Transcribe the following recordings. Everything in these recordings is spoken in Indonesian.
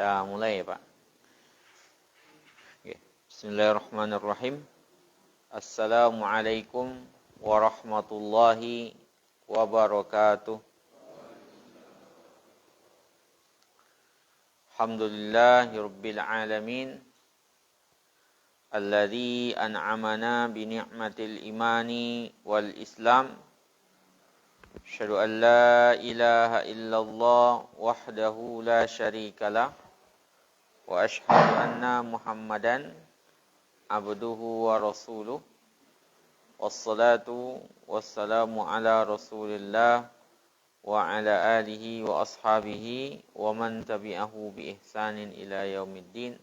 Kita mulai ya Pak. Oke. Bismillahirrahmanirrahim. Assalamualaikum warahmatullahi wabarakatuh. Alhamdulillahirabbil alamin. Alladzi an'amana bi ni'matil imani wal islam. Asyhadu an la ilaha illallah wahdahu la syarikalah wa asyhadu anna Muhammadan abduhu wa rasuluh. Wassalatu wassalamu ala Rasulillah wa ala alihi wa ashabihi wa man tabi'ahu bi ihsanin ila yaumiddin.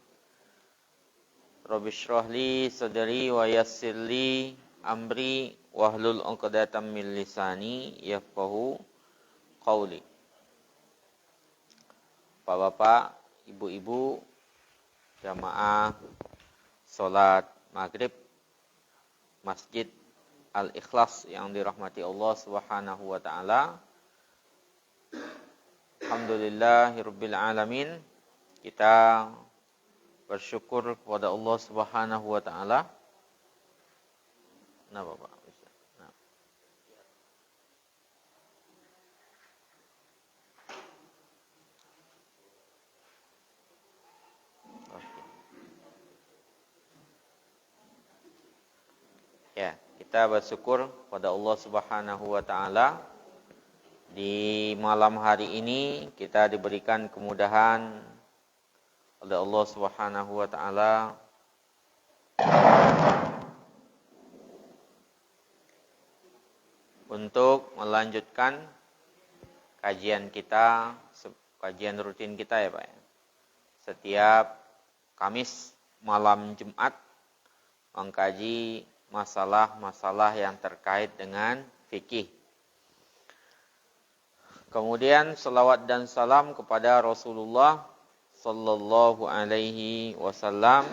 Rabbi shrah li sadri wa yassir li amri wahlul 'uqdatam min lisani yafqahu qauli. Bapak-bapak, ibu-ibu, jamaah salat maghrib Masjid Al-Ikhlas yang dirahmati Allah Subhanahu wa taala. Alhamdulillahirabbil alamin. Kita bersyukur kepada Allah Subhanahu wa taala. Nah, Bapak. Nah. Ya, kita bersyukur kepada Allah Subhanahu wa taala. Di malam hari ini kita diberikan kemudahan oleh Allah Subhanahu wa taala untuk melanjutkan kajian kita, kajian rutin kita ya Pak ya. Setiap Kamis malam Jumat mengkaji masalah-masalah yang terkait dengan fikih. Kemudian selawat dan salam kepada Rasulullah sallallahu alaihi wasallam,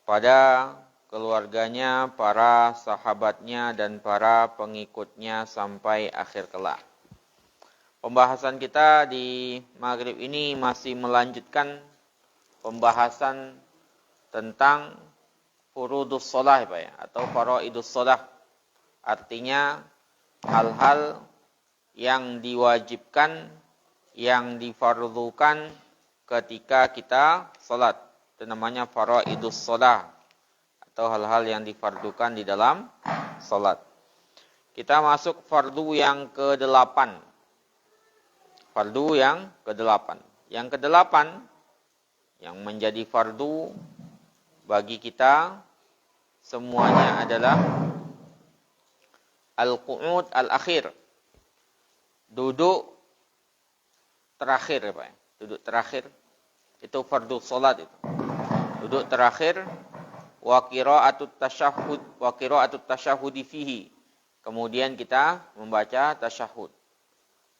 kepada keluarganya, para sahabatnya dan para pengikutnya sampai akhir kelak. Pembahasan kita di maghrib ini masih melanjutkan pembahasan tentang furudus shalah Pak ya, atau faraidus shalah. Artinya hal-hal yang diwajibkan, yang difardukan ketika kita salat. Itu namanya faraidus shalah, atau hal-hal yang difardukan di dalam salat. Kita masuk fardu yang ke-8. Fardu yang ke-8. Yang ke-8 yang menjadi fardu bagi kita semuanya adalah al-qu'ud al-akhir. Duduk terakhir Pak. Duduk terakhir itu fardu salat itu. Duduk terakhir wa qira'atut tasyahhud fihi. Kemudian kita membaca tasyahud.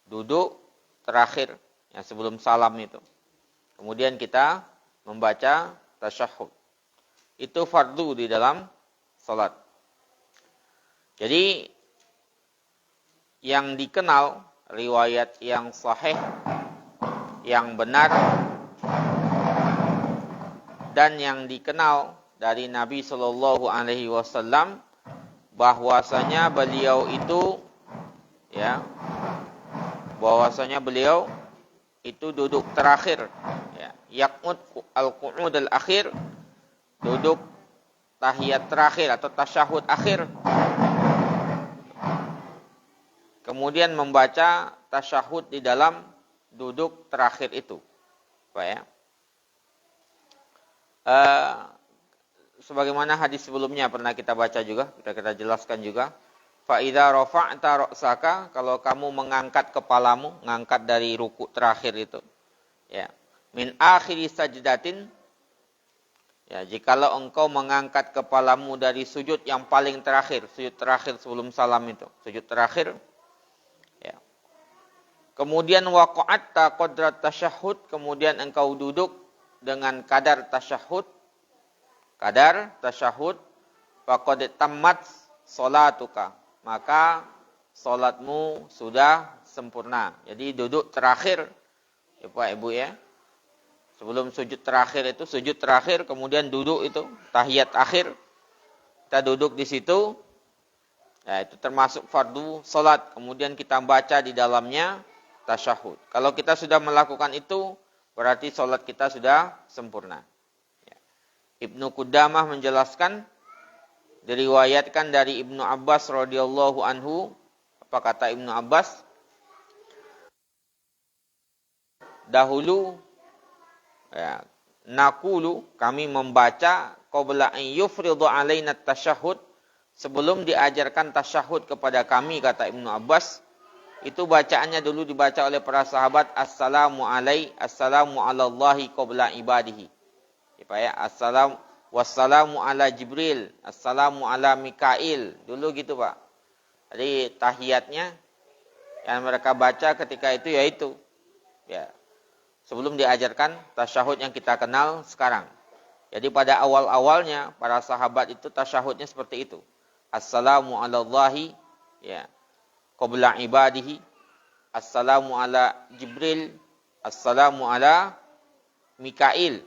Duduk terakhir yang sebelum salam itu. Kemudian kita membaca tasyahud. Itu fardu di dalam salat. Jadi yang dikenal, riwayat yang sahih, yang benar, dan yang dikenal dari Nabi Shallallahu Alaihi Wasallam, bahwasanya beliau itu, duduk terakhir, yaq'ud al-qu'ud al-akhir, duduk tahiyat terakhir atau tasyahud akhir. Kemudian membaca tasyahud di dalam duduk terakhir itu. Pak ya. Sebagaimana hadis sebelumnya pernah kita baca juga, sudah kita jelaskan juga. Fa idza rafa'ta ra'saka, kalau kamu mengangkat kepalamu, ngangkat dari ruku terakhir itu. Ya. Min akhiri sajdatin, ya, jikalau engkau mengangkat kepalamu dari sujud yang paling terakhir, sujud terakhir sebelum salam itu, sujud terakhir. Ya. Kemudian waqa'atta qadrat tasyahud, kemudian engkau duduk dengan kadar tasyahud, faqad tammat salatuka, maka salatmu sudah sempurna. Jadi duduk terakhir ya Pak Ibu ya, Sebelum sujud terakhir kemudian duduk itu tahiyat akhir. Kita duduk di situ. Ya, itu termasuk fardu salat. Kemudian kita baca di dalamnya tasyahud. Kalau kita sudah melakukan itu, berarti salat kita sudah sempurna. Ya. Ibnu Qudamah menjelaskan, diriwayatkan dari Ibnu Abbas radhiyallahu anhu, apa kata Ibnu Abbas? Dahulu ya, naqulu, kami membaca qabla an yufridu alaina tasyahud, sebelum diajarkan tasyahud kepada kami, kata Ibnu Abbas, itu bacaannya dulu dibaca oleh para sahabat, assalamu alallahi qabla ibadihi. Ya, wassalamu ala Jibril, assalamu ala Mikail. Dulu gitu, Pak. Jadi tahiyatnya yang mereka baca ketika itu yaitu ya, sebelum diajarkan tasyahud yang kita kenal sekarang. Jadi pada awal-awalnya para sahabat itu tasyahudnya seperti itu. Assalamu alallahi ya, qabla ibadihi, assalamu ala Jibril, assalamu ala Mikail.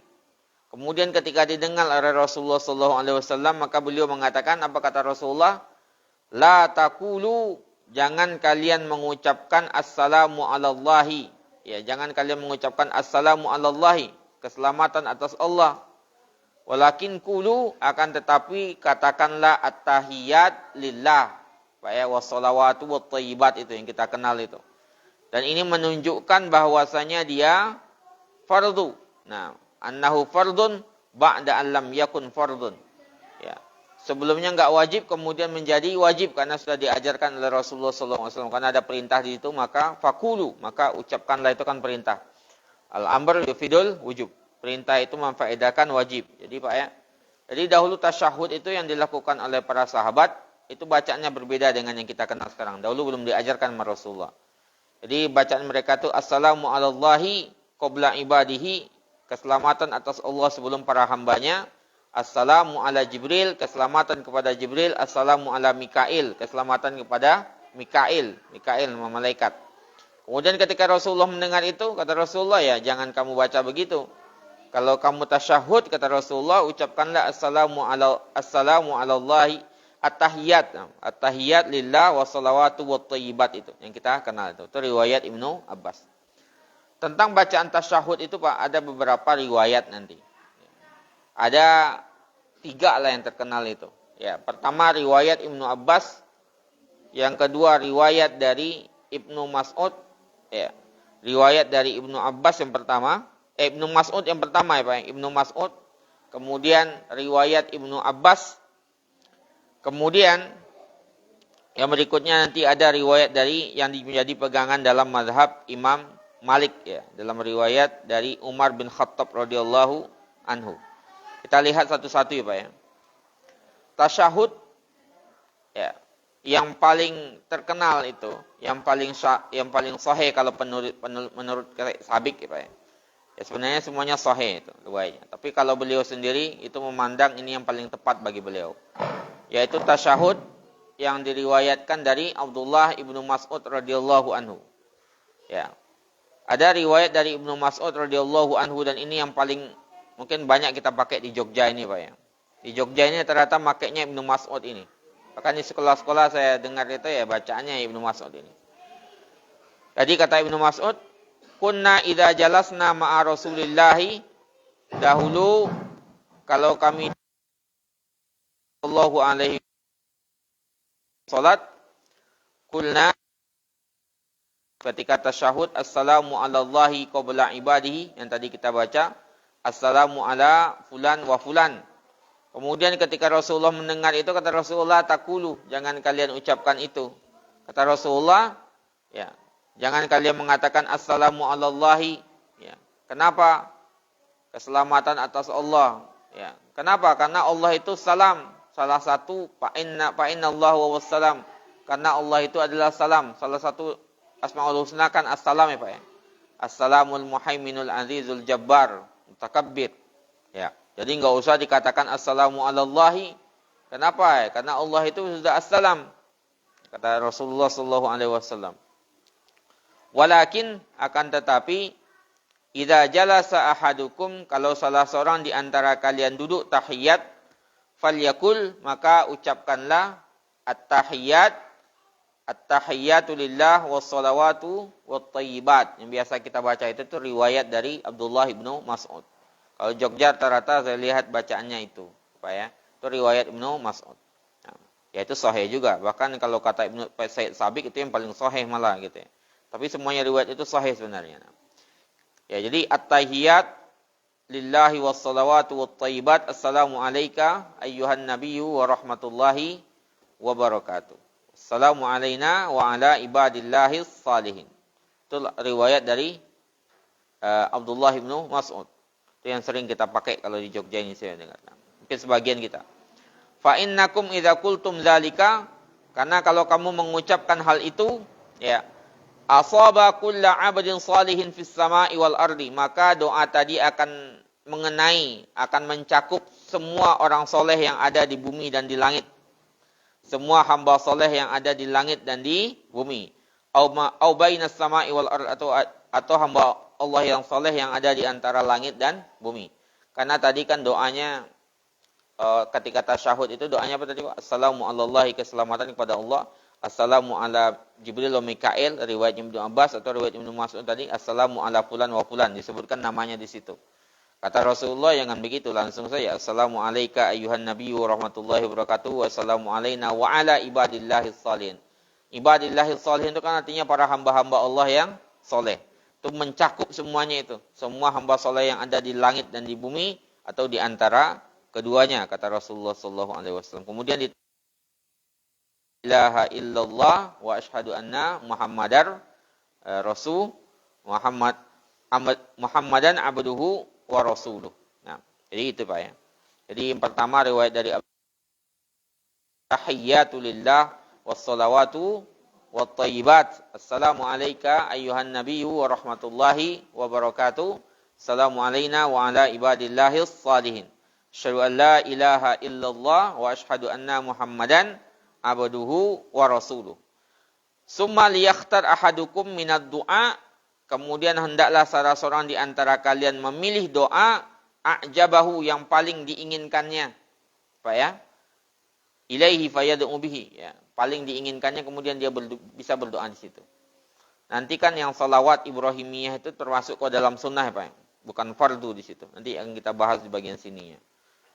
Kemudian ketika didengar oleh Rasulullah SAW, maka beliau mengatakan, apa kata Rasulullah? La taqulu, jangan kalian mengucapkan assalamu alallahi. Ya, jangan kalian mengucapkan assalamu alallahi, keselamatan atas Allah. Walakin kulu, akan tetapi katakanlah at-tahiyat lillah. Ya, wassalawatu wattayyibat, itu yang kita kenal itu. Dan ini menunjukkan bahwasanya dia fardu. Nah, annahu fardun ba'da an lam yakun fardun. Ya. Sebelumnya enggak wajib, kemudian menjadi wajib karena sudah diajarkan oleh Rasulullah SAW. Karena ada perintah di situ, maka fakulu, maka ucapkanlah, itu kan perintah. Al-amr yufidul wujub. Perintah itu memfaedakan wajib. Jadi Pak ya. Jadi dahulu tasyahud itu yang dilakukan oleh para sahabat, itu bacaannya berbeda dengan yang kita kenal sekarang. Dahulu belum diajarkan oleh Rasulullah. Jadi bacaan mereka itu assalamu alallahi qabla ibadihi, keselamatan atas Allah sebelum para hambanya. Assalamu ala Jibril, keselamatan kepada Jibril. Assalamu ala Mikail, keselamatan kepada Mikail. Mikail nama malaikat. Kemudian ketika Rasulullah mendengar itu, kata Rasulullah, ya jangan kamu baca begitu. Kalau kamu tasyahud, kata Rasulullah, ucapkanlah assalamu alallahi at-tahiyat lillah wassalawatu wattayyibat, itu yang kita kenal itu. Itu riwayat Ibnu Abbas. Tentang bacaan tasyahud itu Pak, ada beberapa riwayat nanti. Ada 3 lah yang terkenal itu. Ya, pertama riwayat Ibnu Abbas, yang kedua riwayat dari Ibnu Mas'ud. Ya, riwayat dari Ibnu Abbas yang pertama. Ibnu Mas'ud yang pertama ya Pak, Ibnu Mas'ud. Kemudian riwayat Ibnu Abbas. Kemudian yang berikutnya nanti ada riwayat dari yang menjadi pegangan dalam mazhab Imam Malik ya, dalam riwayat dari Umar bin Khattab radhiyallahu anhu. Kita lihat satu-satu ya Pak ya. Tasyahud ya, yang paling terkenal itu, yang paling sahih kalau menurut Sabik ya Pak ya. Ya sebenarnya semuanya sahih itu riwayatnya. Tapi kalau beliau sendiri itu memandang ini yang paling tepat bagi beliau. Yaitu tasyahud yang diriwayatkan dari Abdullah ibnu Mas'ud radhiyallahu anhu. Ya. Ada riwayat dari Ibnu Mas'ud radhiyallahu anhu, dan ini yang paling mungkin banyak kita pakai di Jogja ini Pak ya. Di Jogja ini ternyata makainya Ibnu Mas'ud ini. Bahkan di sekolah-sekolah saya dengar itu ya bacaannya Ibnu Mas'ud ini. Jadi kata Ibnu Mas'ud, kunna idza jalasna ma'a Rasulillahi, dahulu kalau kami sallallahu alaihi salat, kulna, ketika tasyahud, assalamu alallahi qabla ibadihi, yang tadi kita baca, assalamu ala fulan wa fulan. Kemudian ketika Rasulullah mendengar itu, kata Rasulullah, takulu, jangan kalian ucapkan itu. Kata Rasulullah, ya, jangan kalian mengatakan assalamu alallahi. Ya. Kenapa? Keselamatan atas Allah. Ya. Kenapa? Karena Allah itu salam. Salah satu fa'inna Allah wa wassalam. Karena Allah itu adalah salam. Salah satu Asmaul Husna kan assalam ya Pak ya. Assalamul muhaiminul azizul jabbar mutakabbir. Ya. Jadi enggak usah dikatakan assalamu alallahi. Kenapa? Ya? Karena Allah itu sudah assalam. Kata Rasulullah sallallahu alaihi wasallam. Walakin, akan tetapi, idza jalasa ahadukum, kalau salah seorang di antara kalian duduk tahiyat, falyakul, maka ucapkanlah at-tahiyat, at-tahiyatu lillah wassalawatu wattayyibat. Yang biasa kita baca itu tuh riwayat dari Abdullah ibnu Mas'ud. Kalau Jogja rata-rata saya lihat bacaannya itu, apa ya? Itu riwayat Ibnu Mas'ud. Nah, ya itu sahih juga. Bahkan kalau kata Ibnu Said Sabiq itu yang paling sahih malah gitu ya. Tapi semuanya riwayat itu sahih sebenarnya. Ya, jadi at-tahiyat lillahi wassalawatu wattayyibat. Assalamu alayka ayyuhan nabiyyu wa rahmatullahi wa barakatuh. Assalamu alayna wa ala ibadillahi salihin. Itu riwayat dari Abdullah ibnu Mas'ud. Itu yang sering kita pakai kalau di Jogja ini saya dengar. Mungkin sebagian kita. Fa innakum idza qultum dzalika, karena kalau kamu mengucapkan hal itu, ya, asaba kullu 'abdin salihin fis sama'i wal ardi, maka doa tadi akan mengenai, akan mencakup semua orang soleh yang ada di bumi dan di langit. Semua hamba soleh yang ada di langit dan di bumi. Au bainas sama'i wal ard, atau hamba Allah yang soleh yang ada di antara langit dan bumi. Karena tadi kan doanya ketika tasyahud itu doanya apa tadi Pak? Assalamu alallahi, keselamatan kepada Allah. Assalamu ala Jibril wa Mikail, riwayat Ibnu Abbas, atau riwayat Ibnu Mas'ud tadi assalamu ala fulan wa fulan, disebutkan namanya di situ. Kata Rasulullah, jangan begitu, langsung saja assalamu alayka ayyuhan nabiyyu rahmatullahi wabarakatuh, wassalamu alayna wa ala ibadillahi salihin. Ibadillahi salihin itu kan artinya para hamba-hamba Allah yang soleh. Itu mencakup semuanya itu. Semua hamba soleh yang ada di langit dan di bumi atau di antara keduanya, kata Rasulullah sallallahu alaihi wasallam. Kemudian di ilaha illallah wa asyhadu anna muhammadar rasul Muhammadan abduhu wa rasuluh. Nah, jadi itu Pak ya. Jadi yang pertama riwayat dari tahiyatu lillah wassalawatu wattayyibat. Assalamu alayka ayyuhan nabiyyu wa rahmatullahi wa barakatuh. Assalamu alayna wa ala ibadillahis salihin. Asyhadu an la ilaha illallah wa asyhadu anna Muhammadan abduhu wa rasuluh. Summa liyakhtar ahadukum minad du'a, kemudian hendaklah salah seorang di antara kalian memilih doa a'jabahu, yang paling diinginkannya. Apa ya? Ilaihi fayad'u bihi, ya, paling diinginkannya, kemudian dia bisa berdoa di situ. Nanti kan yang salawat Ibrahimiyah itu termasuk ke dalam sunnah ya Pak, bukan fardu di situ. Nanti yang kita bahas di bagian sininya.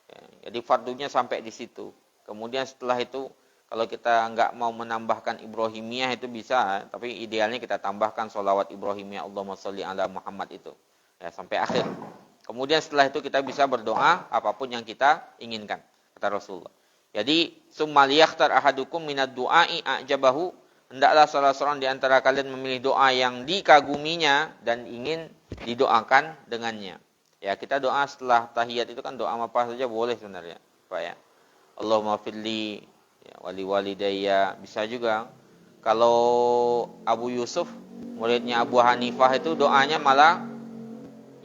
Ya, jadi fardunya sampai di situ. Kemudian setelah itu kalau kita nggak mau menambahkan Ibrahimiyah itu bisa, tapi idealnya kita tambahkan sholawat Ibrahimiyah Allahumma sholli ala Muhammad itu, ya, sampai akhir. Kemudian setelah itu kita bisa berdoa apapun yang kita inginkan, kata Rasulullah. Jadi summa liyakhtar ahadukum minad du'ai a'jabahu, hendaklah salah seorang di antara kalian memilih doa yang dikaguminya dan ingin didoakan dengannya. Ya, kita doa setelah tahiyat itu kan doa apa saja boleh sebenarnya, Pak ya. Allahumma firli ya, wali walidayya, bisa juga. Kalau Abu Yusuf, muridnya Abu Hanifah, itu doanya malah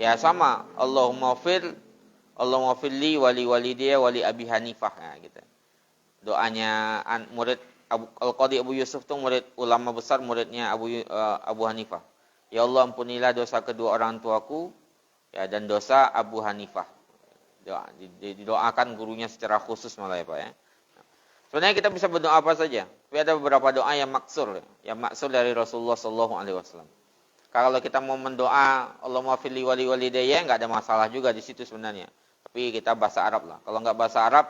ya sama, Allahumma firli wali walidayya wali Abi Hanifah, ya, gitu. Doanya murid Al-Qadhi Abu Yusuf itu murid ulama besar, muridnya Abu Hanifah. Ya Allah, ampunilah dosa kedua orang tuaku, ya, dan dosa Abu Hanifah. Didoakan gurunya secara khusus malah ya Pak ya. Sebenarnya kita bisa berdoa apa saja, tapi ada beberapa doa yang maksur dari Rasulullah sallallahu alaihi wasallam. Kalau kita mau mendoa Allahumma firli wali walidayya, enggak ada masalah juga di situ sebenarnya. Tapi kita bahasa Arab lah. Kalau enggak bahasa Arab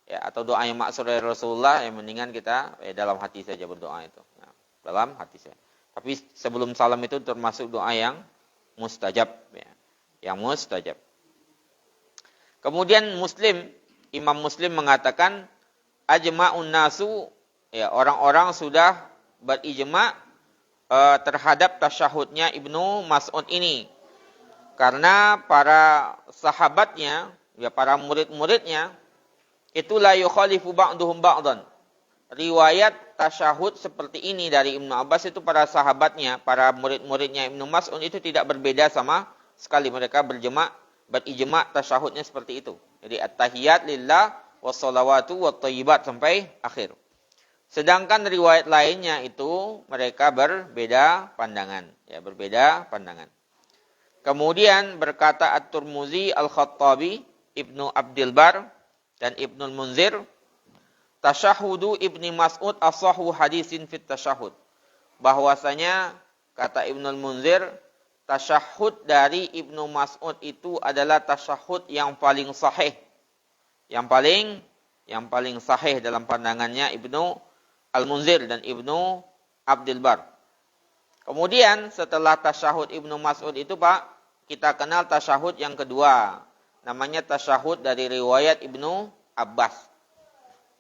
ya, atau doa yang maksur dari Rasulullah, yang mendingan kita dalam hati saja berdoa itu. Nah, dalam hati saja. Tapi sebelum salam itu termasuk doa yang mustajab ya. Yang mustajab. Kemudian Imam Muslim mengatakan ajma'un nasu, ya, orang-orang sudah berijma terhadap tasyahudnya Ibnu Mas'ud ini. Karena para sahabatnya, ya, para murid-muridnya itu la yukhalifu ba'duhum ba'dan. Riwayat tasyahud seperti ini dari Ibnu Abbas itu para sahabatnya, para murid-muridnya Ibnu Mas'ud itu tidak berbeda sama sekali. Mereka berijma tasyahudnya seperti itu. Jadi at-tahiyat lillah wassalawatu wattayyibat sampai akhir. Sedangkan riwayat lainnya itu mereka berbeda pandangan, ya, berbeda pandangan. Kemudian berkata At-Tirmidzi, Al-Khattabi, Ibnu Abdul Bar dan Ibnu Munzir, tasyahhudu Ibni Mas'ud asahhu hadisin fit tasyahhud. Bahwasanya kata Ibnu Munzir, tasyahhud dari Ibnu Mas'ud itu adalah tasyahhud yang paling sahih. Yang paling sahih dalam pandangannya Ibnu Al-Munzir dan Ibnu Abdul Bar. Kemudian setelah tasyahud Ibnu Mas'ud itu Pak, kita kenal tasyahud yang kedua. Namanya tasyahud dari riwayat Ibnu Abbas.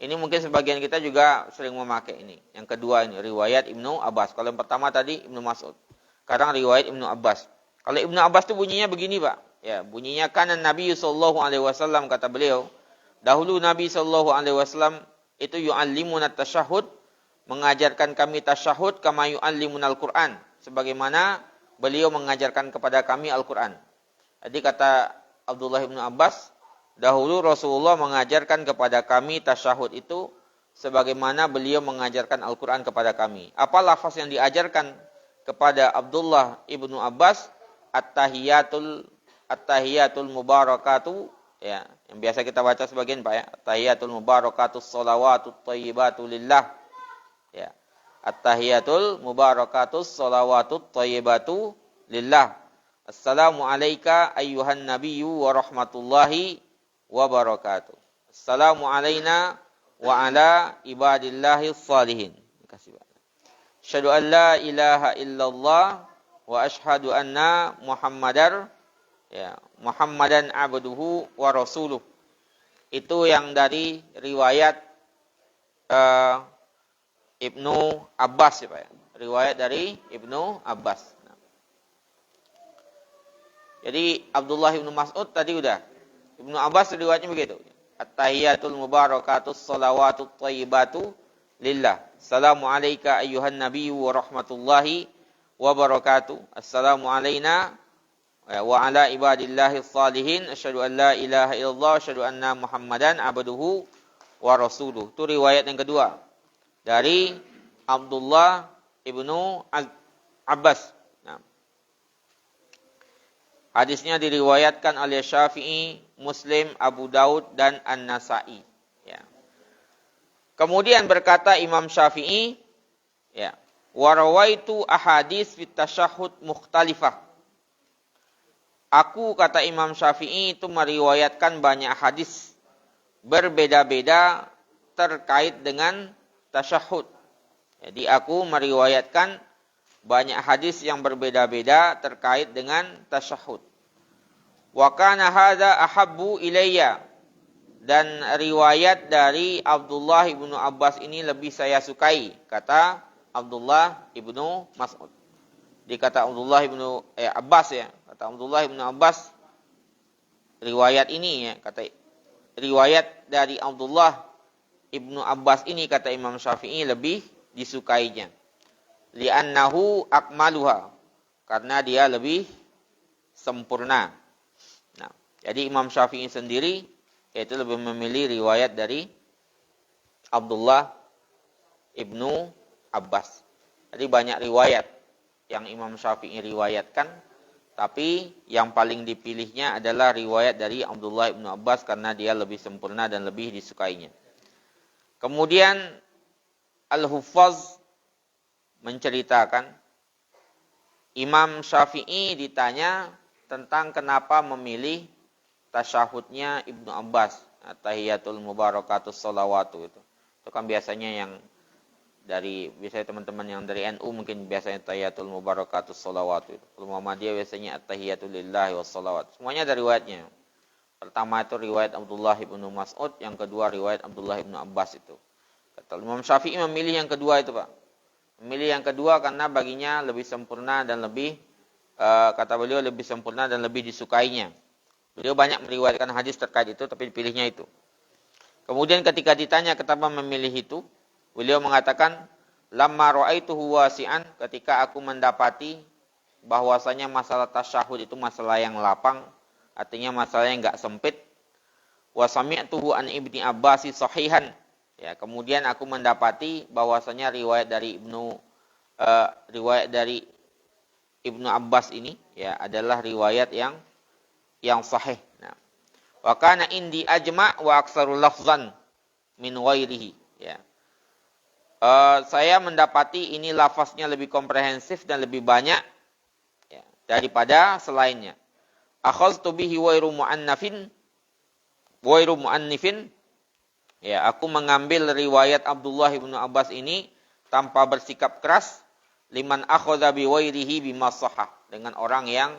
Ini mungkin sebagian kita juga sering memakai ini. Yang kedua ini, riwayat Ibnu Abbas. Kalau yang pertama tadi Ibnu Mas'ud. Sekarang riwayat Ibnu Abbas. Kalau Ibnu Abbas itu bunyinya begini Pak. Ya, bunyinya kana Nabi sallallahu alaihi wasallam, kata beliau. Dahulu Nabi sallallahu alaihi wasallam itu yu'allimuna tasyahud, mengajarkan kami tasyahud kama yu'allimunal Qur'an. Sebagaimana beliau mengajarkan kepada kami Al-Quran. Jadi kata Abdullah bin Abbas, dahulu Rasulullah mengajarkan kepada kami tasyahud itu sebagaimana beliau mengajarkan Al-Quran kepada kami. Apa lafaz yang diajarkan kepada Abdullah ibnu Abbas? At-tahiyatul mubarakatu, ya, yang biasa kita baca sebagian Pak ya. At-tahiyatul mubarakatu sholawatut thayyibatu lillah. Ya. At-tahiyatul mubarakatus sholawatut thayyibatu lillah. Assalamu alayka ayyuhan nabiyyu wa rahmatullahi wa barakatuh. Assalamu alayna wa ala ibadillahi salihin. Terima kasih Pak. Asyhadu an la ilaha illallah wa asyhadu anna Muhammadan abduhu wa rasuluh. Itu yang dari riwayat Ibnu Abbas ya Pak ya. Riwayat dari Ibnu Abbas. Jadi Abdullah ibnu Mas'ud tadi udah. Ibnu Abbas riwayatnya begitu. At-tahiyatul mubarakatus sholawatut thayyibatu lillah. Assalamu alayka ayyuhan nabiyyu wa rahmatullahi wa barakatuh. Assalamu alayna wa ala ibadillahi salihin. Asyhadu an la ilaha illallah, asyhadu anna Muhammadan abduhu wa rasuluh. Itu riwayat yang kedua dari Abdullah ibnu Abbas. Nah. Hadisnya diriwayatkan oleh Syafi'i, Muslim, Abu Daud dan An-Nasa'i. Ya. Kemudian berkata Imam Syafi'i, ya, wa rawaitu ahadits fit tasyahhud mukhtalifah. Aku, kata Imam Syafi'i, itu meriwayatkan banyak hadis berbeda-beda terkait dengan tasyahud. Jadi aku meriwayatkan banyak hadis yang berbeda-beda terkait dengan tasyahud. Wa kana hadza ahabbu ilayya, dan riwayat dari Abdullah ibnu Abbas ini lebih saya sukai, kata Abdullah ibnu Mas'ud. Dikata Abdullah ibnu Abbas ya, kata Abdullah ibnu Abbas, riwayat ini ya, kata riwayat dari Abdullah Ibnu Abbas ini, kata Imam Syafi'i, lebih disukainya. Li'annahu akmaluha, karena dia lebih sempurna. Nah, jadi Imam Syafi'i sendiri yaitu lebih memilih riwayat dari Abdullah Ibnu Abbas. Jadi banyak riwayat yang Imam Syafi'i riwayatkan, tapi yang paling dipilihnya adalah riwayat dari Abdullah Ibnu Abbas karena dia lebih sempurna dan lebih disukainya. Kemudian Al-Huffaz menceritakan, Imam Syafi'i ditanya tentang kenapa memilih tasyahudnya Ibnu Abbas, tahiyatul mubarakatus sholawatu itu. Itu kan biasanya yang dari, biasanya teman-teman yang dari NU mungkin biasanya tahiyatul mubarakatus sholawatu itu. Kalau Muhammadiyah biasanya at-tahiyatul lillahi wassalawat. Semuanya dari riwayatnya. Pertama itu riwayat Abdullah ibnu Mas'ud, yang kedua riwayat Abdullah ibnu Abbas itu. Kata Imam Syafi'i memilih yang kedua itu Pak. Memilih yang kedua karena baginya lebih sempurna dan lebih, kata beliau, lebih sempurna dan lebih disukainya. Beliau banyak meriwayatkan hadis terkait itu, tapi pilihnya itu. Kemudian ketika ditanya kenapa memilih itu, beliau mengatakan, lamma ra'aituhu wasi'an, ketika aku mendapati bahwasanya masalah tasyahud itu masalah yang lapang, artinya masalah yang enggak sempit. Wa sami'tuhu an Ibni Abbas sahihan. Ya, kemudian aku mendapati bahwasanya riwayat dari Ibnu Abbas ini ya adalah riwayat yang sahih. Nah, wa kana indi ajma' wa aktsarul lafzan min ghairihi ya. Saya mendapati ini lafaznya lebih komprehensif dan lebih banyak ya, daripada selainnya. Akhadtu bihi wairu mu'annifin ya, aku mengambil riwayat Abdullah bin Abbas ini tanpa bersikap keras liman akhadha bi wairihi bima sahah, dengan orang yang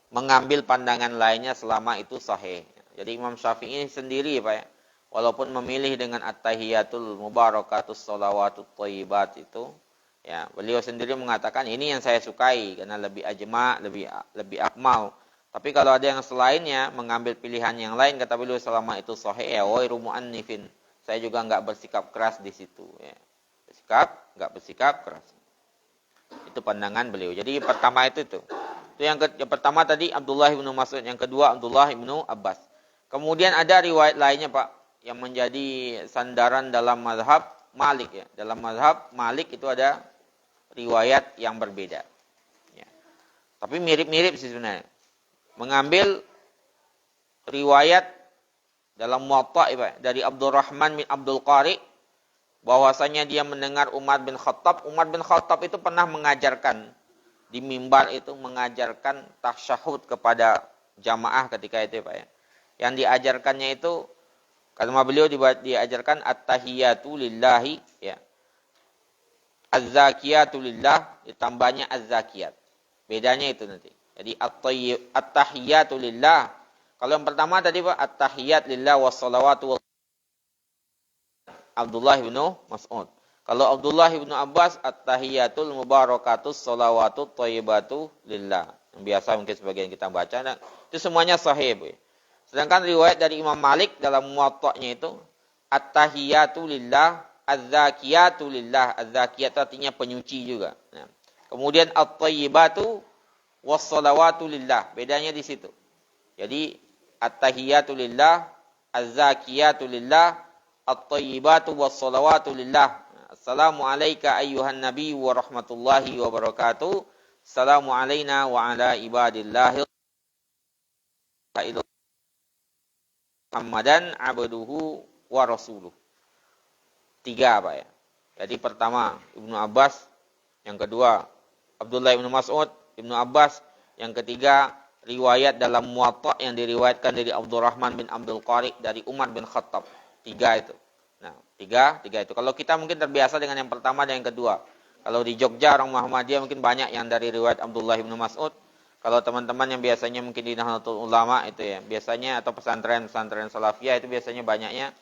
mengambil pandangan lainnya selama itu sahih. Jadi Imam Syafi'i sendiri Pak ya, walaupun memilih dengan at-tahiyatul mubarakatus shalawatut thayyibat itu ya, beliau sendiri mengatakan ini yang saya sukai karena lebih ajma, lebih akmal. Tapi kalau ada yang selainnya mengambil pilihan yang lain, kata beliau selama itu sahih ya wairu mu'annifin, saya juga enggak bersikap keras di situ ya. Enggak bersikap keras. Itu pandangan beliau. Jadi pertama itu. Itu yang pertama tadi Abdullah bin Mas'ud, yang kedua Abdullah bin Abbas. Kemudian ada riwayat lainnya Pak yang menjadi sandaran dalam mazhab Malik ya. Dalam mazhab Malik itu ada riwayat yang berbeda. Ya. Tapi mirip-mirip sih sebenarnya. Mengambil riwayat dalam Muwatta ya, dari Abdurrahman bin Abdul Qari, bahwasanya dia mendengar Umar bin Khattab. Umar bin Khattab itu pernah mengajarkan di mimbar itu, mengajarkan tasyahud kepada jamaah ketika itu Pak ya. Yang diajarkannya itu kata beliau diajarkan at-tahiyatu lillahi ya. Az-zakiyatu lillah ditambahnya az-zakiyat. Bedanya itu nanti. Jadi at-tahiyatu lillah. Kalau yang pertama tadi Pak at-tahiyat lillah wassalawatu Abdullah bin Mas'ud. Kalau Abdullah bin Abbas at-tahiyatul mubarakatus shalawatut thayyibatu lillah. Yang biasa mungkin sebagian kita baca. Nah, itu semuanya sahih Bu. Sedangkan riwayat dari Imam Malik dalam Muwatta'nya itu at-tahiyatu lillah, az-zakiyatu lillah. Az-zakiyat artinya penyuci juga. Nah, kemudian at-thayyibatu was-shalawatu lillah. Bedanya di situ. Jadi at-tahiyatu lillah, az-zakiyatu lillah, at-thayyibatu was-shalawatu lillah. Assalamu alayka ayyuhan nabi wa rahmatullahi wa barakatuh. Assalamu alayna wa ala ibadillahi Muhammadan abduhu wa rasuluh. 3 Pak ya. Jadi pertama Ibnu Abbas, yang kedua Abdullah bin Mas'ud, Ibnu Abbas, yang ketiga riwayat dalam Muwatta yang diriwayatkan dari Abdurrahman bin Abdul Qari dari Umar bin Khattab. 3 itu. Nah, tiga itu. Kalau kita mungkin terbiasa dengan yang pertama dan yang kedua. Kalau di Jogja orang Muhammadiyah mungkin banyak yang dari riwayat Abdullah bin Mas'ud. Kalau teman-teman yang biasanya mungkin di Nahdlatul Ulama itu ya, biasanya atau pesantren salafiyah itu biasanya banyaknya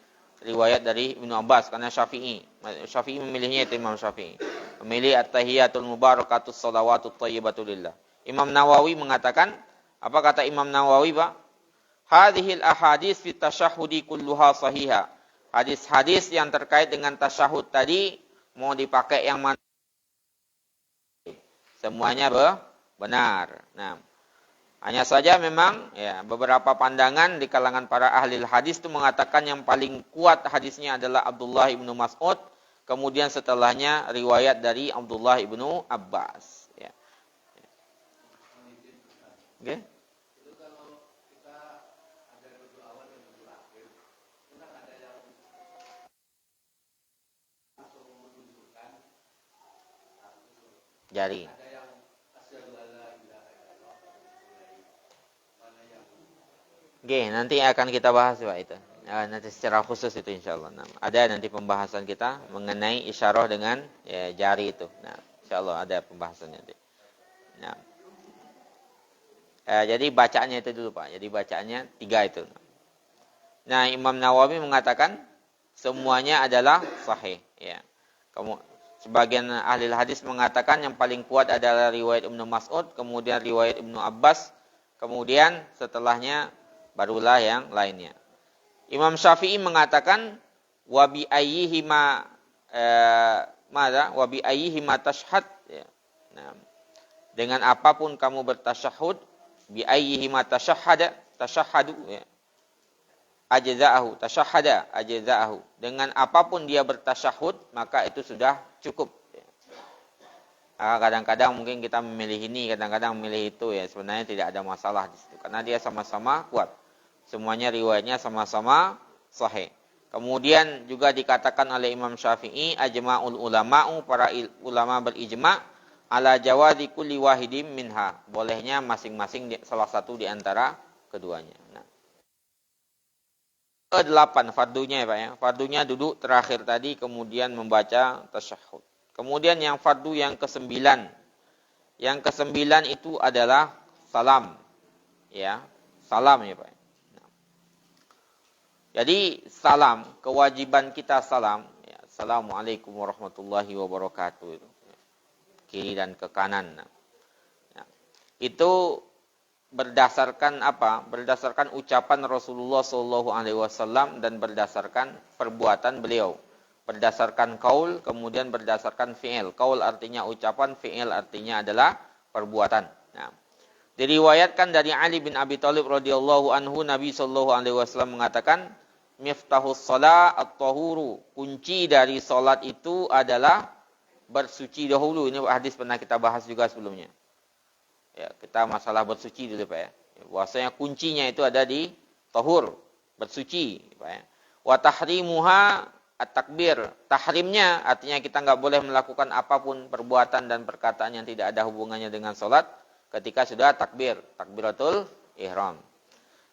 riwayat dari Ibnu Abbas karena Syafi'i memilihnya itu Imam Syafi'i. Memilih at-tahiyatul mubarakatus shalawatut thayyibatu lillah. Imam Nawawi mengatakan, apa kata Imam Nawawi Pak? Hadhil ahadits fi tasyahhudi kulluha sahihah. Hadis-hadis yang terkait dengan tasyahud tadi mau dipakai yang mana? Semuanya benar. Nah, hanya saja memang ya beberapa pandangan di kalangan para ahli hadis itu mengatakan yang paling kuat hadisnya adalah Abdullah bin Mas'ud, kemudian setelahnya riwayat dari Abdullah bin Abbas ya. Oke. Jari. Oke, nanti akan kita bahas Pak itu. Nanti secara khusus itu insyaallah. Nah, ada nanti pembahasan kita mengenai isyarah dengan ya, jari itu. Nah, insyaallah ada pembahasannya nanti. Nah, jadi bacaannya itu dulu Pak. Jadi bacaannya 3 itu. Nah, Imam Nawawi mengatakan semuanya adalah sahih. Ya. Sebagian ahli hadis mengatakan yang paling kuat adalah riwayat Ibnu Mas'ud, kemudian riwayat Ibnu Abbas, kemudian setelahnya barulah yang lainnya. Imam Syafi'i mengatakan wa bi ayyihima tashhad ya. Nah, dengan apapun kamu bertasyahud, bi ayyihima tashahhadu ya. Ajza'ahu. Dengan apapun dia bertasyahud, maka itu sudah cukup. Kadang-kadang mungkin kita memilih ini, kadang-kadang memilih itu ya. Sebenarnya tidak ada masalah di situ karena dia sama-sama kuat. Semuanya riwayatnya sama-sama sahih. Kemudian juga dikatakan oleh Imam Syafi'i, ajma'ul ulama'u, para ulama berijma' ala jawazi kulli wahidim minha. Bolehnya masing-masing salah satu di antara keduanya. Nah. Ke-8 fardunya ya Pak ya. Fardunya duduk terakhir tadi kemudian membaca tasyahud. Kemudian yang fardu yang ke-9. Yang ke-9 itu adalah salam. Ya, salam ya Pak. Nah. Jadi salam, kewajiban kita salam. Ya, Assalamualaikum warahmatullahi wabarakatuh. Kiri dan ke kanan. Nah. Ya. Itu berdasarkan apa? Berdasarkan ucapan Rasulullah SAW dan berdasarkan perbuatan beliau. Berdasarkan kaul, kemudian berdasarkan fi'il. Kaul artinya ucapan, fi'il artinya adalah perbuatan. Nah, diriwayatkan dari Ali bin Abi Thalib radhiyallahu anhu, Nabi SAW mengatakan, miftahus shalah at-tahuru. Kunci dari salat itu adalah bersuci dahulu. Ini hadis pernah kita bahas juga sebelumnya. Ya, kita masalah bersuci dulu Pak ya. Bahwasanya kuncinya itu ada di tahur, bersuci Pak ya. Wa tahrimuha at-takbir. Tahrimnya artinya kita enggak boleh melakukan apapun perbuatan dan perkataan yang tidak ada hubungannya dengan salat ketika sudah takbir, takbiratul ihram.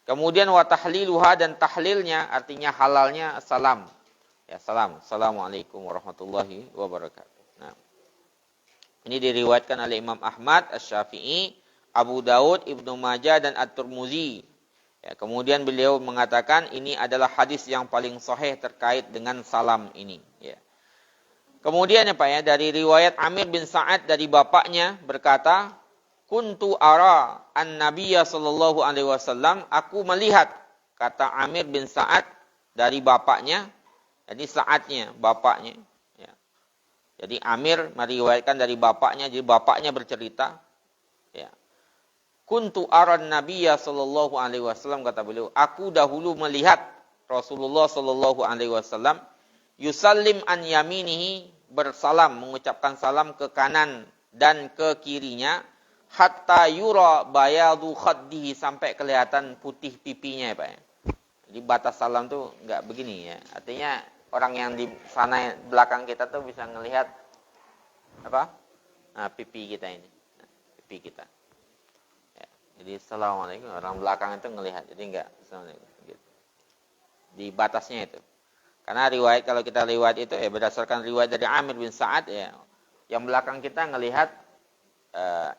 Kemudian wa tahliluha, dan tahlilnya artinya halalnya salam. Ya, salam. Assalamualaikum warahmatullahi wabarakatuh. Nah, ini diriwayatkan oleh Imam Ahmad, Asy-Syafi'i, Abu Daud, Ibnu Majah dan At-Tirmidzi. Ya, kemudian beliau mengatakan ini adalah hadis yang paling sahih terkait dengan salam ini. Ya. Kemudian ya Pak ya, dari riwayat Amir bin Sa'ad dari bapaknya berkata, kuntu ara an-nabiyya sallallahu alaihi wasallam, aku melihat, kata Amir bin Sa'ad dari bapaknya, jadi Sa'adnya, bapaknya. Ya. Jadi Amir meriwayatkan dari bapaknya, jadi bapaknya bercerita, ya. Kuntu aran nabiyya sallallahu alaihi wasallam, kata beliau, aku dahulu melihat Rasulullah sallallahu alaihi wasallam yusallim an yaminihi, bersalam, mengucapkan salam ke kanan dan ke kirinya, hatta yura bayadu khaddihi, sampai kelihatan putih pipinya ya Pak ya. Jadi batas salam tuh enggak begini ya. Artinya orang yang di sana belakang kita tuh bisa ngelihat apa? Nah, pipi kita ini. Nah, pipi kita. Jadi assalamualaikum, orang belakang itu ngelihat, jadi enggak assalamualaikum gitu. Di batasnya itu. Karena riwayat, kalau kita riwayat itu ya berdasarkan riwayat dari Amir bin Sa'ad ya, yang belakang kita ngelihat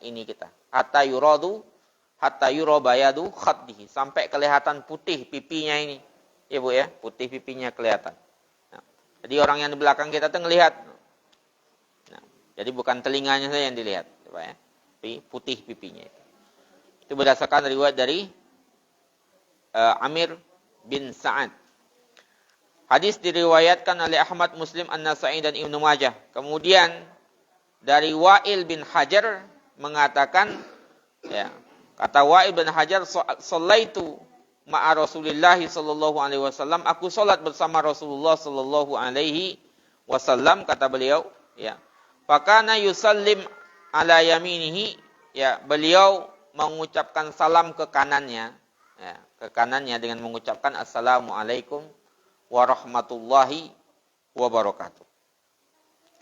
ini kita. Hatta yura bayadu khaddihi, sampai kelihatan putih pipinya ini. Ya Bu ya, putih pipinya kelihatan. Nah, jadi orang yang di belakang kita tuh ngelihat. Nah, jadi bukan telinganya saja yang dilihat, Pak ya. Tapi putih pipinya itu. Itu berdasarkan riwayat dari Amir bin Sa'ad. Hadis diriwayatkan oleh Ahmad, Muslim, An-Nasa'i dan Ibnu Majah. Kemudian dari Wa'il bin Hajar mengatakan, ya, kata Wa'il bin Hajar, shallaitu ma'a Rasulillah sallallahu alaihi wasallam, aku salat bersama Rasulullah sallallahu alaihi wasallam, kata beliau, ya. Fakana yusallim ala yaminihi, ya, beliau mengucapkan salam ke kanannya, ya, ke kanannya dengan mengucapkan assalamualaikum warahmatullahi wabarakatuh.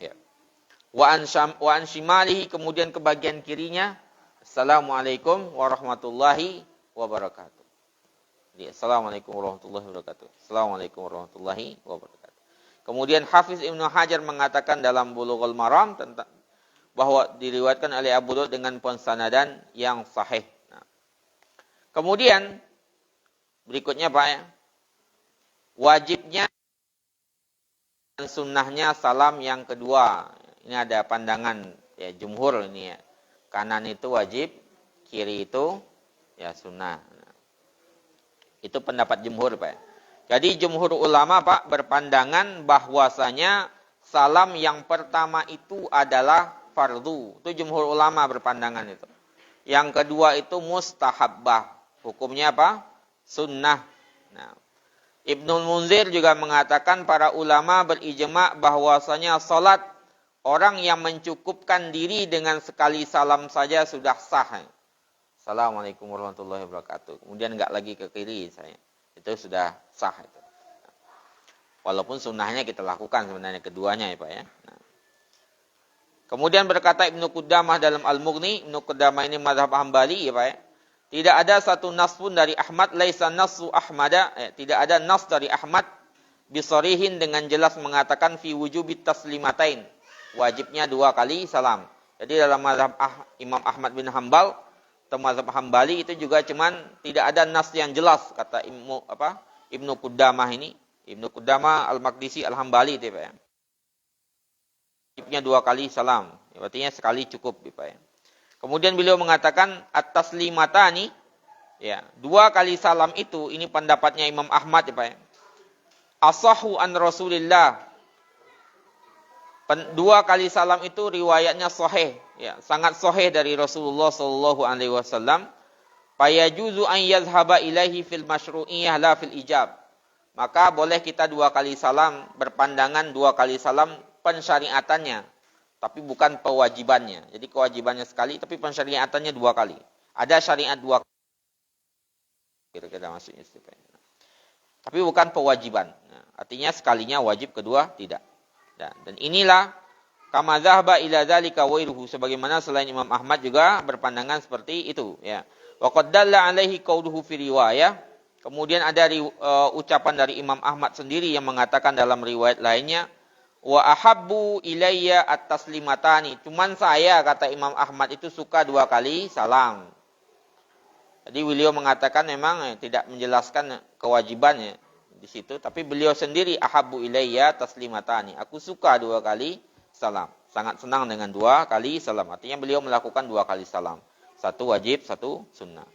Ya. Wa an shimalihi, kemudian ke bagian kirinya, assalamualaikum warahmatullahi wabarakatuh. Jadi assalamualaikum warahmatullahi wabarakatuh. Assalamualaikum warahmatullahi wabarakatuh. Kemudian Hafiz Ibnu Hajar mengatakan dalam Bulughul Maram tentang bahwa diriwayatkan oleh Abu Daud dengan sanadan yang sahih. Nah. Kemudian berikutnya Pak ya, wajibnya dan sunnahnya salam yang kedua. Ini ada pandangan ya jumhur ini ya. Kanan itu wajib, kiri itu ya sunnah. Nah. Itu pendapat jumhur Pak ya. Jadi jumhur ulama Pak berpandangan bahwasanya salam yang pertama itu adalah fardu. Itu jumhur ulama berpandangan itu. Yang kedua itu mustahabbah. Hukumnya apa? Sunnah. Nah, Ibnu Munzir juga mengatakan para ulama berijma' bahwasanya salat orang yang mencukupkan diri dengan sekali salam saja sudah sah. Assalamualaikum warahmatullahi wabarakatuh. Kemudian enggak lagi ke kiri saya. Itu sudah sah itu. Walaupun sunnahnya kita lakukan sebenarnya keduanya ya Pak ya. Nah. Kemudian berkata Ibnu Qudamah dalam Al-Mughni, Ibnu Qudamah ini mazhab Hambali ya Pak ya. Tidak ada satu nas pun dari Ahmad, laisa nasu Ahmada, tidak ada nas dari Ahmad bisarihin dengan jelas mengatakan fi wujubit taslimatain. Wajibnya 2 kali salam. Jadi dalam mazhab Imam Ahmad bin Hambal atau mazhab Hambali itu juga cuman tidak ada nas yang jelas kata Ibnu Qudamah ini. Ibnu Qudamah Al-Maqdisi Al-Hambali itu ya. Wajibnya 2 kali salam. Artinya sekali cukup ya. Kemudian beliau mengatakan at-taslimatani ya, 2 kali salam itu ini pendapatnya Imam Ahmad ya Pak ya. Asahu an Rasulillah. 2 kali salam itu riwayatnya sahih ya, sangat sahih dari Rasulullah sallallahu alaihi wasallam. Fayajuzu an yazhaba ilaihi fil masyru'iyyah la fil ijab. Maka boleh kita 2 kali salam, berpandangan 2 kali salam pensyariatannya, tapi bukan kewajibannya. Jadi kewajibannya sekali, tapi pensyariatannya 2 kali. Ada syariat 2 kali. Kira-kira maksudnya istiqamah. Tapi bukan kewajiban. Nah, artinya sekalinya wajib, kedua tidak. Dan inilah kama dzahaba ila dzalika wairuhu, sebagaimana selain Imam Ahmad juga berpandangan seperti itu ya. Wa qad dalla alaihi qauluhu fi riwayah. Kemudian ada ucapan dari Imam Ahmad sendiri yang mengatakan dalam riwayat lainnya, wa ahabbu ilayya at-taslimatani. Cuman saya, kata Imam Ahmad, itu suka 2 kali salam. Jadi beliau mengatakan memang tidak menjelaskan kewajibannya di situ, tapi beliau sendiri ahabbu ilayya taslimatani. Aku suka 2 kali salam. Sangat senang dengan 2 kali salam. Artinya beliau melakukan 2 kali salam. 1 wajib, 1 sunnah.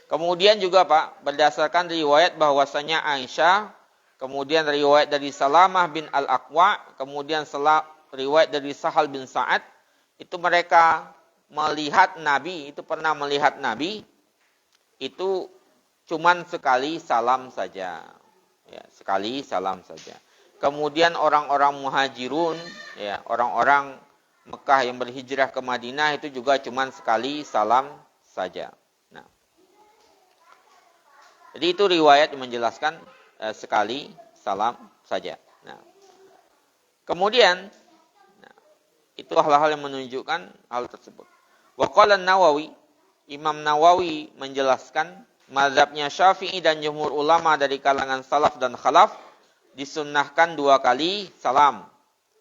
Kemudian juga Pak, berdasarkan riwayat bahwasanya Aisyah, kemudian riwayat dari Salamah bin Al-Aqwa, kemudian riwayat dari Sahal bin Sa'ad, itu mereka melihat Nabi, itu pernah melihat Nabi, itu cuman sekali salam saja. Ya, sekali salam saja. Kemudian orang-orang muhajirun, ya, orang-orang Mekah yang berhijrah ke Madinah itu juga cuman sekali salam saja. Jadi itu riwayat yang menjelaskan sekali salam saja. Nah, kemudian itu hal-hal yang menunjukkan hal tersebut. Wa qala Nawawi, Imam Nawawi menjelaskan mazhabnya Syafi'i dan jumhur ulama dari kalangan salaf dan khalaf disunnahkan 2 kali salam.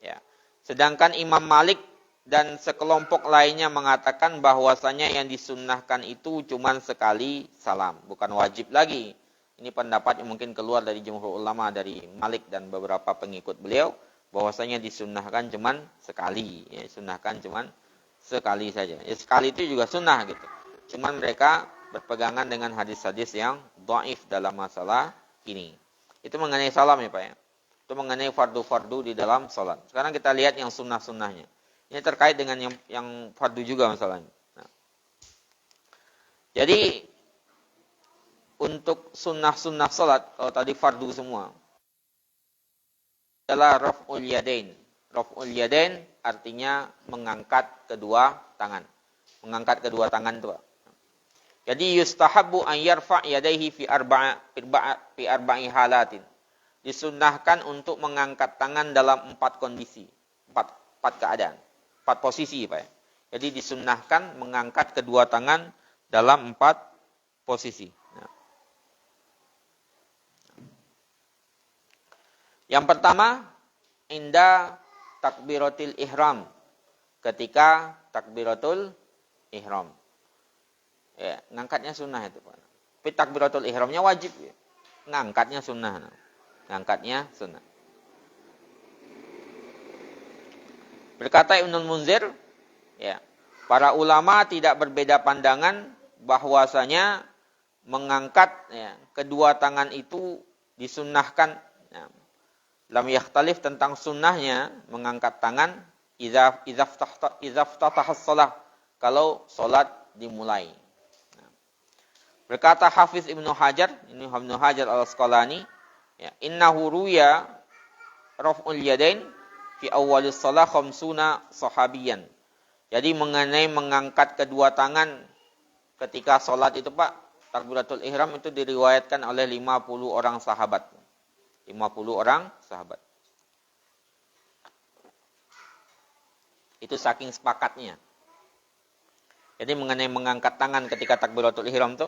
Ya. Sedangkan Imam Malik dan sekelompok lainnya mengatakan bahwasanya yang disunnahkan itu cuma sekali salam, bukan wajib lagi. Ini pendapat yang mungkin keluar dari jumhur ulama, dari Malik dan beberapa pengikut beliau, bahwasanya disunnahkan cuma sekali, ya, disunnahkan cuma sekali saja. Ya, sekali itu juga sunnah gitu. Cuman mereka berpegangan dengan hadis-hadis yang dhaif dalam masalah ini. Itu mengenai salam ya Pak ya. Itu mengenai fardu-fardu di dalam salat. Sekarang kita lihat yang sunnah-sunnahnya. Ini terkait dengan yang fardu juga masalahnya. Nah. Jadi untuk sunnah-sunnah salat, kalau tadi fardu semua, adalah raf'ul yadain. Raf'ul yadain artinya mengangkat kedua tangan. Mengangkat kedua tangan itu. Jadi yustahabbu an yarfa' yadayhi fi arba'i halatin. Disunnahkan untuk mengangkat tangan dalam 4 kondisi, 4 keadaan. 4 posisi Pak ya. Jadi disunnahkan mengangkat kedua tangan dalam 4 posisi. Nah. Yang pertama, inda takbiratul ihram. Ketika takbiratul ihram. Ya, ngangkatnya sunnah itu Pak. Tapi takbiratul ihramnya wajib ya. Ngangkatnya sunnah. Ngangkatnya sunnah. Berkata Ibnul Munzir, ya, para ulama tidak berbeda pandangan bahwasanya mengangkat ya, kedua tangan itu disunnahkan. Ya. Lam yakhtalif tentang sunnahnya mengangkat tangan idza ftataha shalah, kalau salat dimulai. Nah. Berkata Hafiz Ibnu Hajar, ini Ibnu Hajar Al-Asqalani, ya, innahu ruya raf'ul yadain, fi awwalis shalah khamsuna sahabiyan. Jadi mengenai mengangkat kedua tangan ketika salat itu Pak, takbiratul ihram itu diriwayatkan oleh 50 orang sahabat. 50 orang sahabat. Itu saking sepakatnya. Jadi mengenai mengangkat tangan ketika takbiratul ihram itu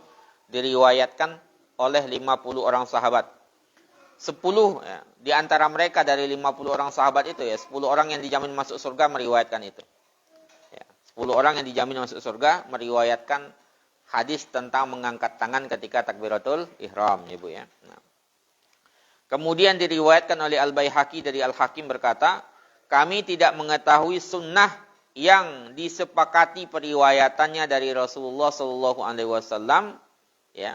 diriwayatkan oleh 50 orang sahabat. 10 ya, di antara mereka dari 50 orang sahabat itu ya, 10 orang yang dijamin masuk surga meriwayatkan itu. Ya, 10 orang yang dijamin masuk surga meriwayatkan hadis tentang mengangkat tangan ketika takbiratul ihram ya Bu ya. Nah. Kemudian diriwayatkan oleh Al-Baihaqi dari Al-Hakim berkata, kami tidak mengetahui sunnah yang disepakati periwayatannya dari Rasulullah Shallallahu Alaihi Wasallam, ya,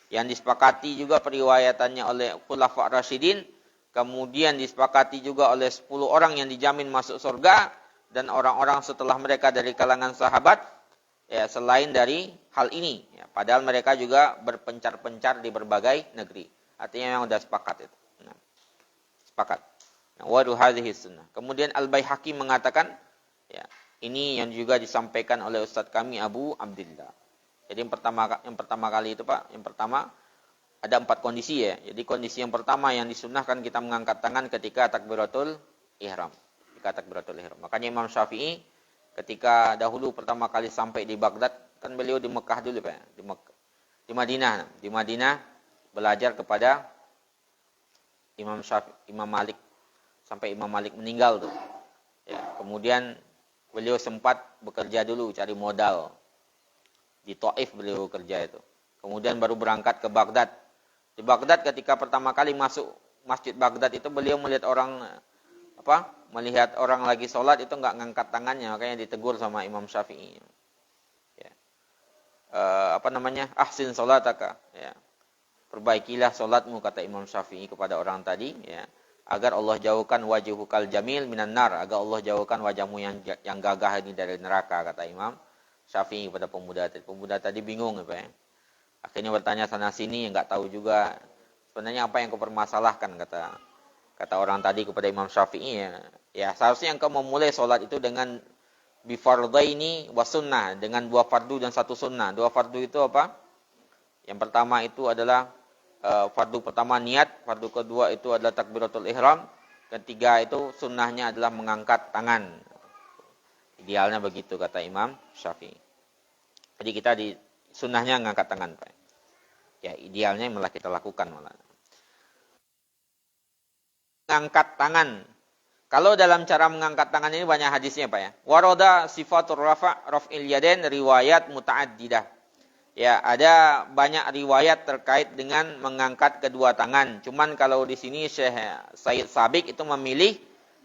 yang disepakati juga periwayatannya oleh Khulafa Rasyidin, kemudian disepakati juga oleh 10 orang yang dijamin masuk surga dan orang-orang setelah mereka dari kalangan sahabat, ya, selain dari hal ini, ya, padahal mereka juga berpencar-pencar di berbagai negeri. Artinya yang sudah sepakat itu. Nah, sepakat. Nah, waduh hadhihi sunnah. Kemudian Al-Baihaqi mengatakan, ya, ini yang juga disampaikan oleh Ustadz kami Abu Abdillah. Jadi yang pertama kali itu Pak, yang pertama ada 4 kondisi ya. Jadi kondisi yang pertama yang disunnahkan kita mengangkat tangan ketika takbiratul ihram. Ketika takbiratul ihram. Makanya Imam Syafi'i ketika dahulu pertama kali sampai di Baghdad, kan beliau di Mekah dulu Pak, di Madinah belajar kepada Imam Malik sampai Imam Malik meninggal tuh. Ya, kemudian beliau sempat bekerja dulu, cari modal. Di Taif beliau kerja itu. Kemudian baru berangkat ke Baghdad. Di Baghdad ketika pertama kali masuk Masjid Baghdad itu beliau melihat orang lagi sholat itu enggak ngangkat tangannya, makanya ditegur sama Imam Syafi'i. Ya. Ahsin sholataka. Ya. Perbaikilah sholatmu, kata Imam Syafi'i kepada orang tadi. Ya. Agar Allah jauhkan wajhukal jamil minan nar, agar Allah jauhkan wajahmu yang gagah ini dari neraka, kata Imam Syafi'i kepada pemuda tadi. Pemuda tadi bingung ya. Akhirnya bertanya sana sini, enggak tahu juga sebenarnya apa yang kau permasalahkan, kata orang tadi kepada Imam Syafi'i. Ya seharusnya engkau memulai sholat itu dengan bifardaini wa sunnah, dengan 2 fardu dan 1 sunnah. 2 fardu itu apa? Yang pertama itu adalah fardu pertama niat, fardu kedua itu adalah takbiratul ihram, ketiga itu sunnahnya adalah mengangkat tangan. Idealnya begitu kata Imam Syafi'i. Jadi kita di sunnahnya mengangkat tangan Pak. Ya idealnya malah kita lakukan malah. Mengangkat tangan. Kalau dalam cara mengangkat tangan ini banyak hadisnya Pak ya. Waroda sifatur raf'il yadain riwayat muta'addidah. Ya, ada banyak riwayat terkait dengan mengangkat kedua tangan. Cuman kalau di sini Syekh Said Sabiq itu memilih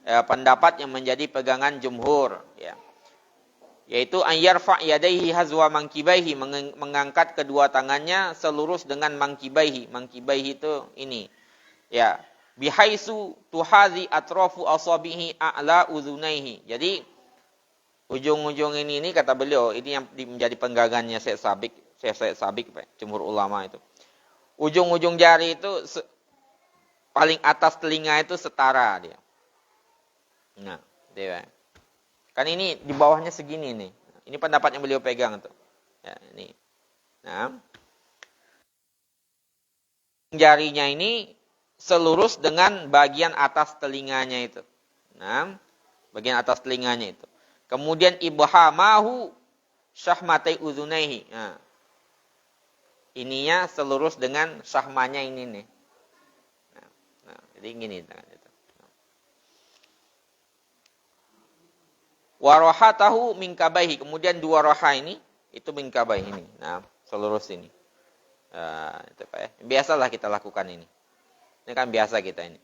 pendapat yang menjadi pegangan jumhur, ya. Yaitu an yarfa' yadayhi hazwa mankibaihi, mengangkat kedua tangannya selurus dengan mankibaihi. Mankibaihi itu ini. Ya, bihaisu tuhadhi atrafu asabihi a'la uzunaihi. Jadi ujung-ujung ini kata beliau, ini yang menjadi pegangannya Syekh Sabiq, jumhur ulama itu. Ujung-ujung jari itu paling atas telinga itu setara dia. Nah, dia. Kan ini di bawahnya segini nih. Ini pendapat yang beliau pegang tuh. Ya, ini. Nah. Jarinya ini selurus dengan bagian atas telinganya itu. Nah, bagian atas telinganya itu. Kemudian ibhamahu syahmatai uzunaihi. Nah, ininya selurus dengan syahmanya ini nih. Nah, jadi gini tangan itu. Warahatahu min kabaihi. Kemudian 2 roha ini itu min kabaihi ini. Nah, selurus ini. Itu Pak ya. Biasalah kita lakukan ini. Ini kan biasa kita ini.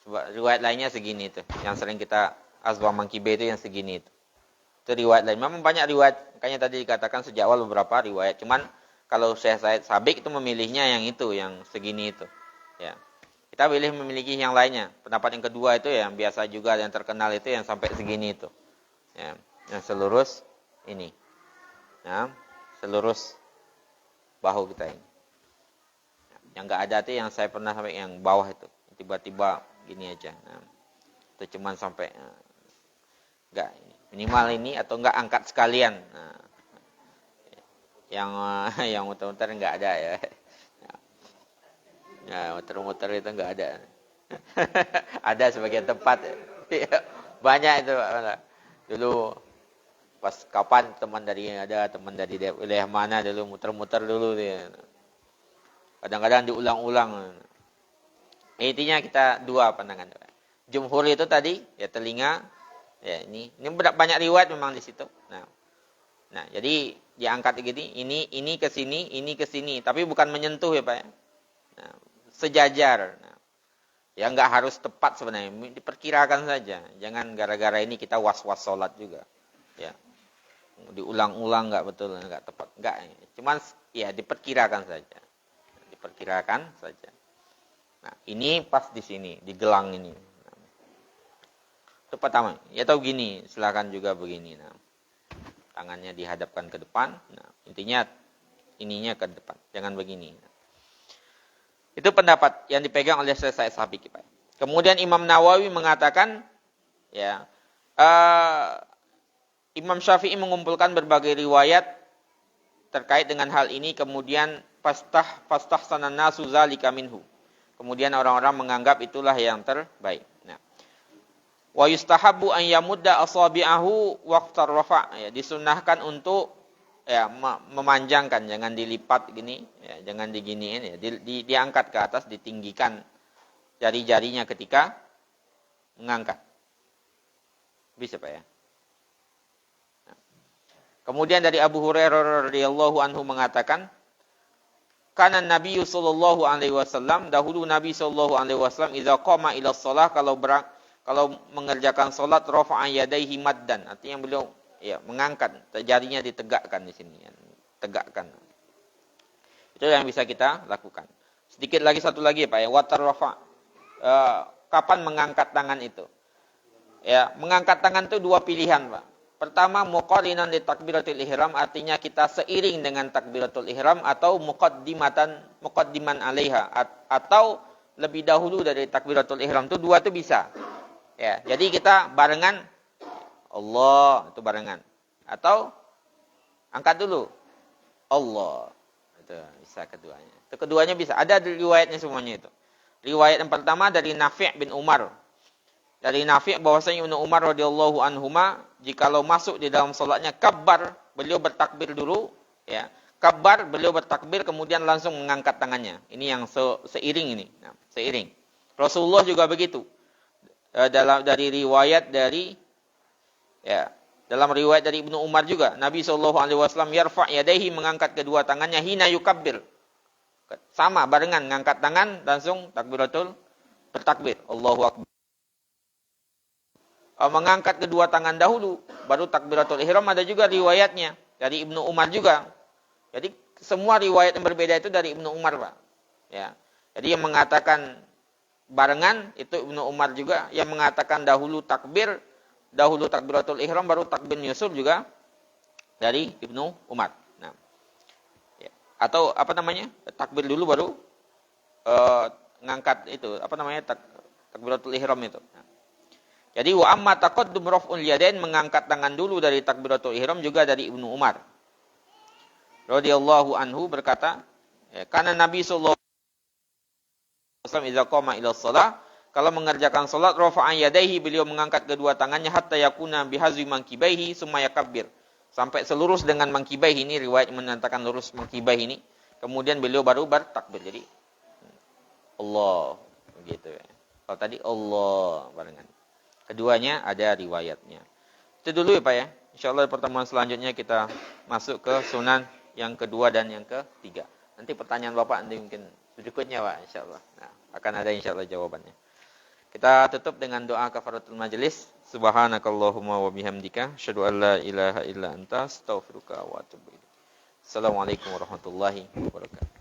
Coba riwayat lainnya segini itu. Yang sering kita asbah mangkibe itu yang segini itu. Itu riwayat lain. Memang banyak riwayat. Makanya tadi dikatakan sejak awal beberapa riwayat. Cuman kalau Syekh Said Sabiq itu memilihnya yang itu, yang segini itu. Ya. Kita pilih memiliki yang lainnya. Pendapat yang kedua itu yang biasa juga yang terkenal itu yang sampai segini itu. Ya, yang selurus ini. Nah, selurus bahu kita ini. Yang enggak ada itu yang saya pernah sampai yang bawah itu. Tiba-tiba gini aja. Nah, atau cuman sampai enggak, minimal ini atau enggak angkat sekalian. Nah, yang muter-muter enggak ada ya. Ya, muter-muter itu enggak ada. Ada sebagian tempat. Banyak itu. Dulu pas kapan teman dari wilayah mana dulu muter-muter dulu dia. Kadang-kadang diulang-ulang. Intinya kita dua pandangan. Jumhur itu tadi ya telinga, ya ini banyak riwayat memang di situ. Nah, jadi diangkat gini, ini ke sini, ini ke sini, tapi bukan menyentuh ya Pak ya. Nah, sejajar. Nah, ya enggak harus tepat sebenarnya, diperkirakan saja. Jangan gara-gara ini kita was-was salat juga. Ya. Diulang-ulang enggak betul, enggak tepat. Enggak. Cuman ya diperkirakan saja. Diperkirakan saja. Nah, ini pas di sini, di gelang ini. Nah, itu pertama. Ya tahu gini, silakan juga begini. Nah, tangannya dihadapkan ke depan. Nah, intinya ininya ke depan, jangan begini. Nah, itu pendapat yang dipegang oleh Syekh Sa'id Sabiq. Kemudian Imam Nawawi mengatakan, ya, Imam Syafi'i mengumpulkan berbagai riwayat terkait dengan hal ini, kemudian fastah sanan nasu zalika minhu. Kemudian orang-orang menganggap itulah yang terbaik. Nah, wa yustahabbu an yamudda asabi'ahu waqtar rafa'. Ya, disunnahkan untuk ya memanjangkan, jangan dilipat gini, ya, jangan diginiin ya, diangkat ke atas, ditinggikan jari-jarinya ketika mengangkat. Bisa Pak ya? Nah. Kemudian dari Abu Hurairah radhiyallahu anhu mengatakan, kana Nabi sallallahu alaihi wasallam, dahulu Nabi sallallahu alaihi wasallam idza qama ila shalah, kalau mengerjakan salat rafa'a yadayhi maddan, artinya beliau ya mengangkat jarinya, ditegakkan di sini ya, tegakkan. Itu yang bisa kita lakukan. Sedikit lagi, satu lagi Pak ya, watar rafa'. Kapan mengangkat tangan itu? Ya, mengangkat tangan itu dua pilihan Pak. Pertama, muqarrinan li takbiratul ihram, artinya kita seiring dengan takbiratul ihram, atau muqaddiman 'alaiha, atau lebih dahulu dari takbiratul ihram. Itu dua itu bisa. Ya, jadi kita barengan Allah, itu barengan. Atau angkat dulu Allah. Itu bisa keduanya. Itu keduanya bisa. Ada riwayatnya semuanya itu. Riwayat yang pertama dari Nafi' bin Umar. Dari Nafi' bahwasanya Ibnu Umar radhiyallahu anhuma, jikalau masuk di dalam salatnya kabbar, beliau bertakbir dulu, ya. Kabbar, beliau bertakbir kemudian langsung mengangkat tangannya. Ini yang seiring ini. Nah, seiring. Rasulullah juga begitu. Dari riwayat dari ya, dalam riwayat dari Ibnu Umar juga, Nabi SAW yarfa' yadayhi, mengangkat kedua tangannya, hina yukabbir. Sama, barengan, mengangkat tangan, langsung bertakbir. Allahu Akbar. Mengangkat kedua tangan dahulu, baru takbiratul ihram, ada juga riwayatnya dari Ibnu Umar juga. Jadi semua riwayat yang berbeda itu dari Ibnu Umar Pak. Ya. Jadi yang mengatakan barengan itu Ibnu Umar juga, yang mengatakan dahulu takbiratul ihram baru takbir nyusul juga dari Ibnu Umar. Nah, ya. Atau takbir dulu baru ngangkat itu takbiratul ihram itu. Nah. Jadi wa amma taqaddum raf'ul yadain, mengangkat tangan dulu dari takbiratul ihram juga dari Ibnu Umar radhiyallahu anhu berkata, ya, karena Nabi sallallahu alaihi wasallam idza qama ila shalah, kalau mengerjakan salat rafa'a yadayhi, beliau mengangkat kedua tangannya hatta yakuna bihazwi mankibaihi summa yakabbir, sampai selurus dengan mankibaihi. Ini riwayat menyatakan lurus mankibaihi ini, kemudian beliau baru bertakbir. Jadi Allah begitu ya. Kalau tadi Allah barengan. Keduanya ada riwayatnya. Itu dulu ya Pak ya. Insyaallah pertemuan selanjutnya kita masuk ke sunan yang kedua dan yang ketiga. Nanti pertanyaan Bapak nanti mungkin berikutnya Pak, insyaallah. Nah, akan ada insyaallah jawabannya. Kita tutup dengan doa kafaratul majelis. Subhanakallahumma wa bihamdika asyhadu an la ilaha illa anta astaghfiruka wa atubu ilaik. Assalamualaikum warahmatullahi wabarakatuh.